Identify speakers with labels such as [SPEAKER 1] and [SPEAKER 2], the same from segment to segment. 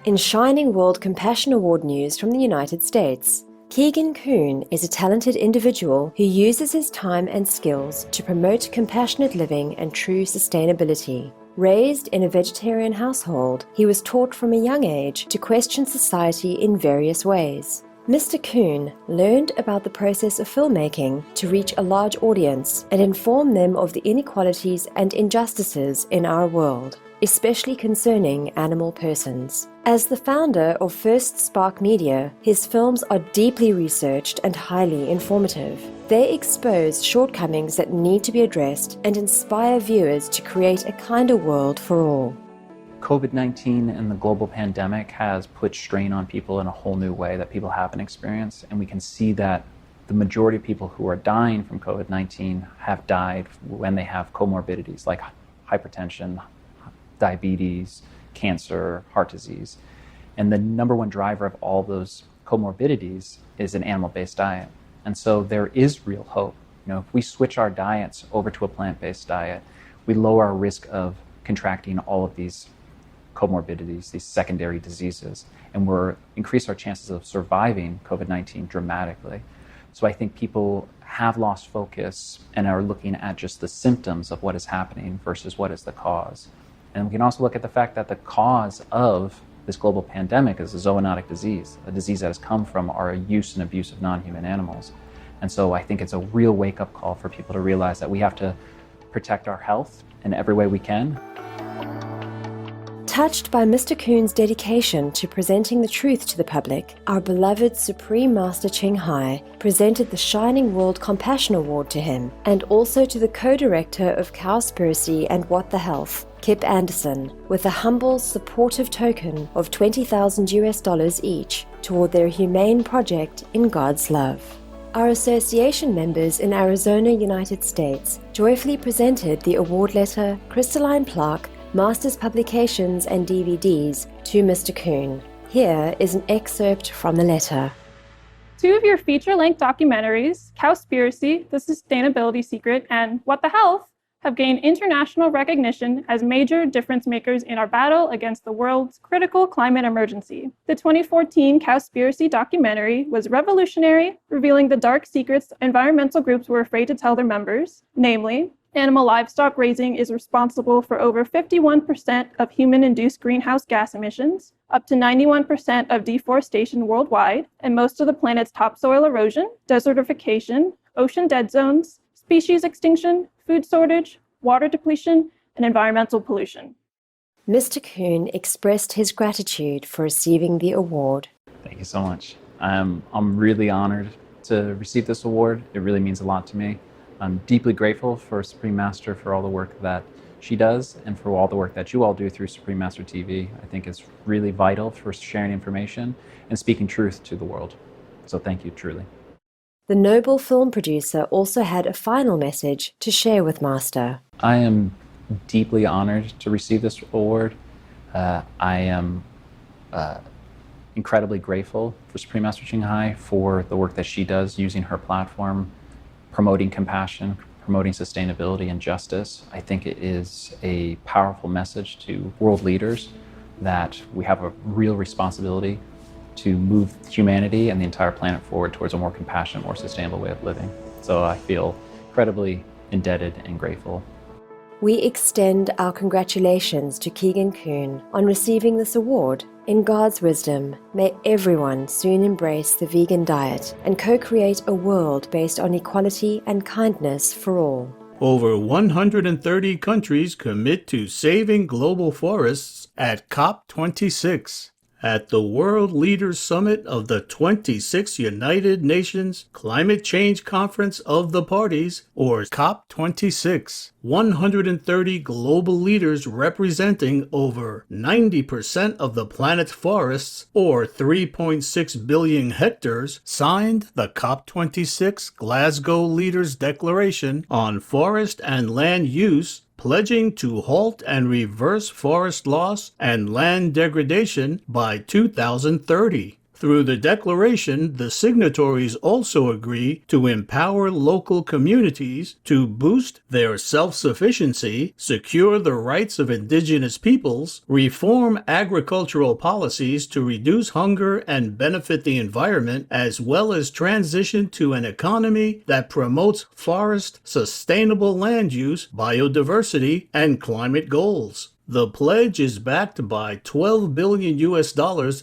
[SPEAKER 1] In Shining World Compassion Award news from the United States, Keegan Kuhn is a talented individual who uses his time and skills to promote compassionate living and true sustainability. Raised in a vegetarian household, he was taught from a young age to question society in various ways. Mr. Kuhn learned about the process of filmmaking to reach a large audience and inform them of the inequalities and injustices in our world, especially concerning animal persons. As the founder of First Spark Media, his films are deeply researched and highly informative. They expose shortcomings that need to be addressed and inspire viewers to create a kinder world for all.
[SPEAKER 2] COVID-19 and the global pandemic has put strain on people in a whole new way that people haven't experienced, and we can see that the majority of people who are dying from COVID-19 have died when they have comorbidities like hypertension, diabetes, cancer, heart disease. And the number one driver of all those comorbidities is an animal-based diet. And so there is real hope. If we switch our diets over to a plant-based diet, we lower our risk of contracting all of these comorbidities, these secondary diseases, and we're increase our chances of surviving COVID-19 dramatically. So I think people have lost focus and are looking at just the symptoms of what is happening versus what is the cause. And we can also look at the fact that the cause of this global pandemic is a zoonotic disease, a disease that has come from our use and abuse of non-human animals. And so I think it's a real wake-up call for people to realize that we have to protect our health in every way we can.
[SPEAKER 1] Touched by Mr. Kuhn's dedication to presenting the truth to the public, our beloved Supreme Master Ching presented the Shining World Compassion Award to him, and also to the co-director of Cowspiracy and What the Health, Kip Anderson, with a humble, supportive token of $20,000 each toward their humane project in God's love. Our association members in Arizona, United States, joyfully presented the award letter, crystalline plaque, master's publications and DVDs to Mr. Kuhn. Here is an excerpt from the letter.
[SPEAKER 3] Two of your feature-length documentaries, Cowspiracy, The Sustainability Secret, and What the Health, have gained international recognition as major difference makers in our battle against the world's critical climate emergency. The 2014 Cowspiracy documentary was revolutionary, revealing the dark secrets environmental groups were afraid to tell their members, namely, animal livestock raising is responsible for over 51% of human-induced greenhouse gas emissions, up to 91% of deforestation worldwide, and most of the planet's topsoil erosion, desertification, ocean dead zones, species extinction, food shortage, water depletion, and environmental pollution.
[SPEAKER 1] Mr. Kuhn expressed his gratitude for receiving the award.
[SPEAKER 2] Thank you so much. I'm really honored to receive this award. It really means a lot to me. I'm deeply grateful for Supreme Master for all the work that she does and for all the work that you all do through Supreme Master TV. I think it's really vital for sharing information and speaking truth to the world. So thank you, truly.
[SPEAKER 1] The noble film producer also had a final message to share with Master.
[SPEAKER 2] I am deeply honored to receive this award. I am incredibly grateful for Supreme Master Ching for the work that she does using her platform, promoting compassion, promoting sustainability and justice. I think it is a powerful message to world leaders that we have a real responsibility to move humanity and the entire planet forward towards a more compassionate, more sustainable way of living. So I feel incredibly indebted and grateful.
[SPEAKER 1] We extend our congratulations to Keegan Kuhn on receiving this award. In God's wisdom, may everyone soon embrace the vegan diet and co-create a world based on equality and kindness for all.
[SPEAKER 4] Over 130 countries commit to saving global forests at COP26. At the World Leaders Summit of the 26th United Nations Climate Change Conference of the Parties, or COP26, 130 global leaders representing over 90% of the planet's forests, or 3.6 billion hectares, signed the COP26 Glasgow Leaders Declaration on Forest and Land Use, pledging to halt and reverse forest loss and land degradation by 2030. Through the declaration, the signatories also agree to empower local communities to boost their self-sufficiency, secure the rights of indigenous peoples, reform agricultural policies to reduce hunger and benefit the environment, as well as transition to an economy that promotes forest, sustainable land use, biodiversity, and climate goals. The pledge is backed by $12 billion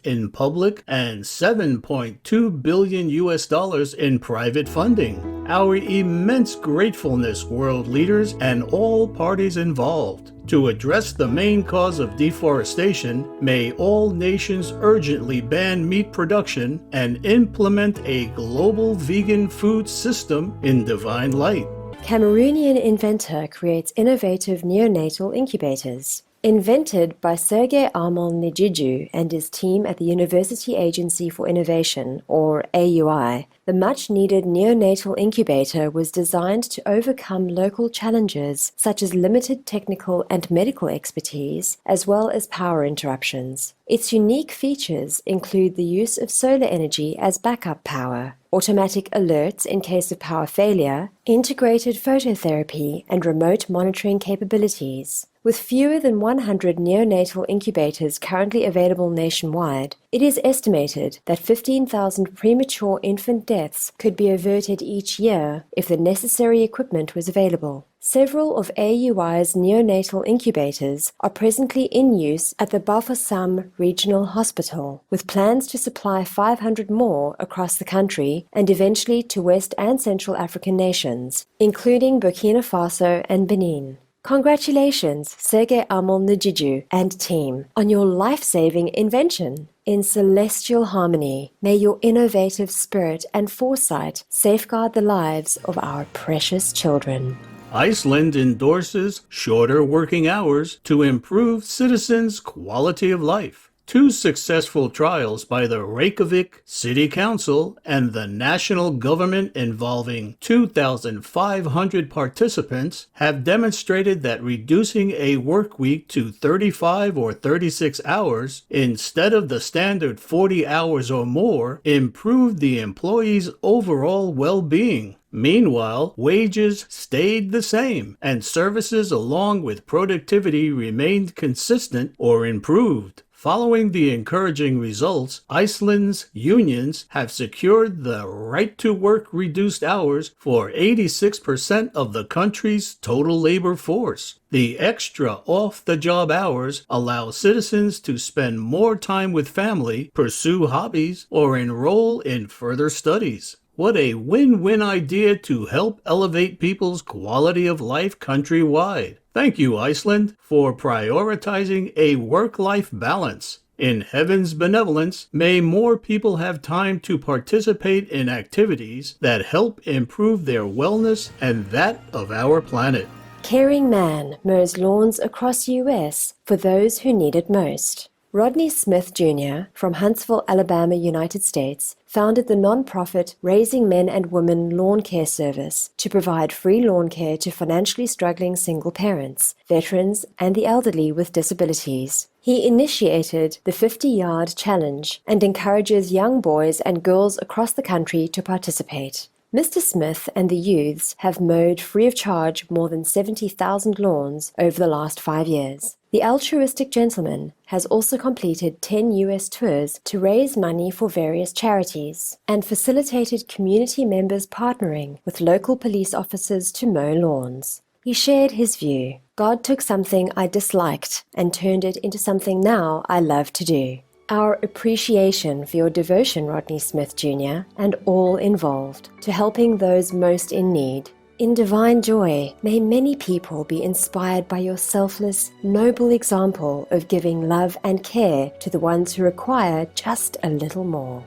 [SPEAKER 4] in public and $7.2 billion in private funding. Our immense gratefulness, world leaders and all parties involved. To address the main cause of deforestation, may all nations urgently ban meat production and implement a global vegan food system in divine light.
[SPEAKER 1] Cameroonian inventor creates innovative neonatal incubators. Invented by Sergei Armand Nijiju and his team at the University Agency for Innovation, or AUI, the much-needed neonatal incubator was designed to overcome local challenges such as limited technical and medical expertise, as well as power interruptions. Its unique features include the use of solar energy as backup power, automatic alerts in case of power failure, integrated phototherapy, and remote monitoring capabilities. With fewer than 100 neonatal incubators currently available nationwide, it is estimated that 15,000 premature infant deaths could be averted each year if the necessary equipment was available. Several of AUI's neonatal incubators are presently in use at the Bafoussam Regional Hospital, with plans to supply 500 more across the country and eventually to West and Central African nations, including Burkina Faso and Benin. Congratulations, Sergei Armand Nijiju and team, on your life-saving invention. In celestial harmony, may your innovative spirit and foresight safeguard the lives of our precious children.
[SPEAKER 4] Iceland endorses shorter working hours to improve citizens' quality of life. 2 successful trials by the Reykjavik City Council and the national government involving 2,500 participants have demonstrated that reducing a work week to 35 or 36 hours instead of the standard 40 hours or more improved the employees' overall well-being. Meanwhile, wages stayed the same, and services along with productivity remained consistent or improved. Following the encouraging results, Iceland's unions have secured the right to work reduced hours for 86% of the country's total labor force. The extra off-the-job hours allow citizens to spend more time with family, pursue hobbies, or enroll in further studies. What a win-win idea to help elevate people's quality of life countrywide. Thank you, Iceland, for prioritizing a work-life balance. In heaven's benevolence, may more people have time to participate in activities that help improve their wellness and that of our planet.
[SPEAKER 1] Caring man mows lawns across U.S. for those who need it most. Rodney Smith Jr. from Huntsville, Alabama, United States, founded the nonprofit Raising Men and Women Lawn Care Service to provide free lawn care to financially struggling single parents, veterans, and the elderly with disabilities. He initiated the 50-yard challenge and encourages young boys and girls across the country to participate. Mr. Smith and the youths have mowed free of charge more than 70,000 lawns over the last 5 years. The altruistic gentleman has also completed 10 U.S. tours to raise money for various charities and facilitated community members partnering with local police officers to mow lawns. He shared his view. God took something I disliked and turned it into something now I love to do. Our appreciation for your devotion, Rodney Smith Jr., and all involved, to helping those most in need. In divine joy, may many people be inspired by your selfless, noble example of giving love and care to the ones who require just a little more.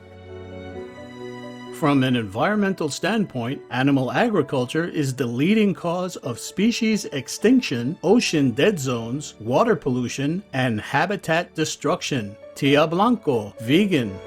[SPEAKER 4] From an environmental standpoint, animal agriculture is the leading cause of species extinction, ocean dead zones, water pollution, and habitat destruction. Tia Blanco, vegan.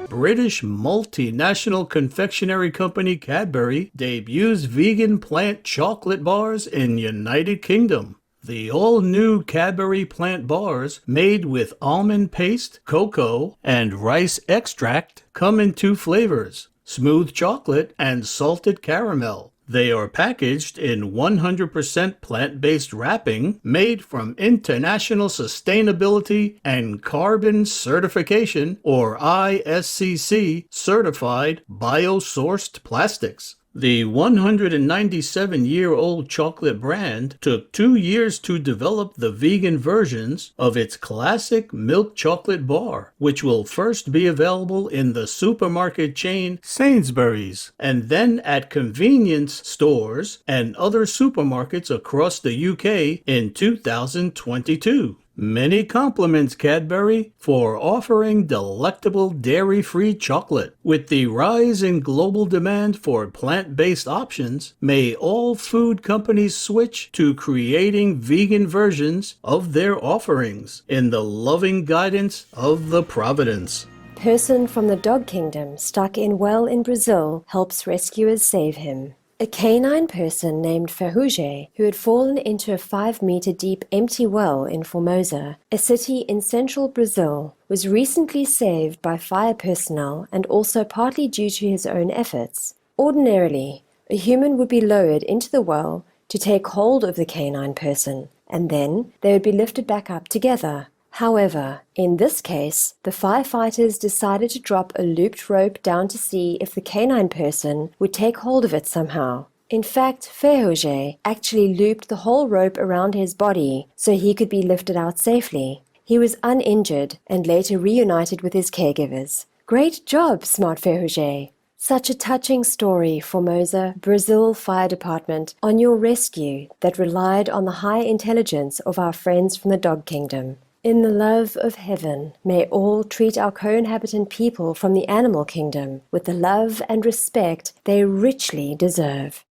[SPEAKER 4] British multinational confectionery company Cadbury debuts vegan plant chocolate bars in United Kingdom. The all-new Cadbury plant bars made with almond paste, cocoa, and rice extract come in two flavors, smooth chocolate and salted caramel. They are packaged in 100% plant-based wrapping made from International Sustainability and Carbon Certification, or ISCC, certified biosourced plastics. The 197-year-old chocolate brand took 2 years to develop the vegan versions of its classic milk chocolate bar, which will first be available in the supermarket chain Sainsbury's and then at convenience stores and other supermarkets across the UK in 2022. Many compliments, Cadbury, for offering delectable dairy-free chocolate. With the rise in global demand for plant-based options, may all food companies switch to creating vegan versions of their offerings in the loving guidance of the Providence.
[SPEAKER 1] Person from the dog kingdom stuck in well in Brazil helps rescuers save him. A canine person named Ferrugem, who had fallen into a 5-meter deep empty well in Formosa, a city in central Brazil, was recently saved by fire personnel and also partly due to his own efforts. Ordinarily, a human would be lowered into the well to take hold of the canine person, and then they would be lifted back up together. However, in this case, the firefighters decided to drop a looped rope down to see if the canine person would take hold of it somehow. In fact, Ferrugem actually looped the whole rope around his body so he could be lifted out safely. He was uninjured and later reunited with his caregivers. Great job, smart Ferrugem! Such a touching story, Formosa, Brazil Fire Department, on your rescue that relied on the high intelligence of our friends from the dog kingdom. In the love of heaven, may all treat our co-inhabitant people from the animal kingdom with the love and respect they richly deserve.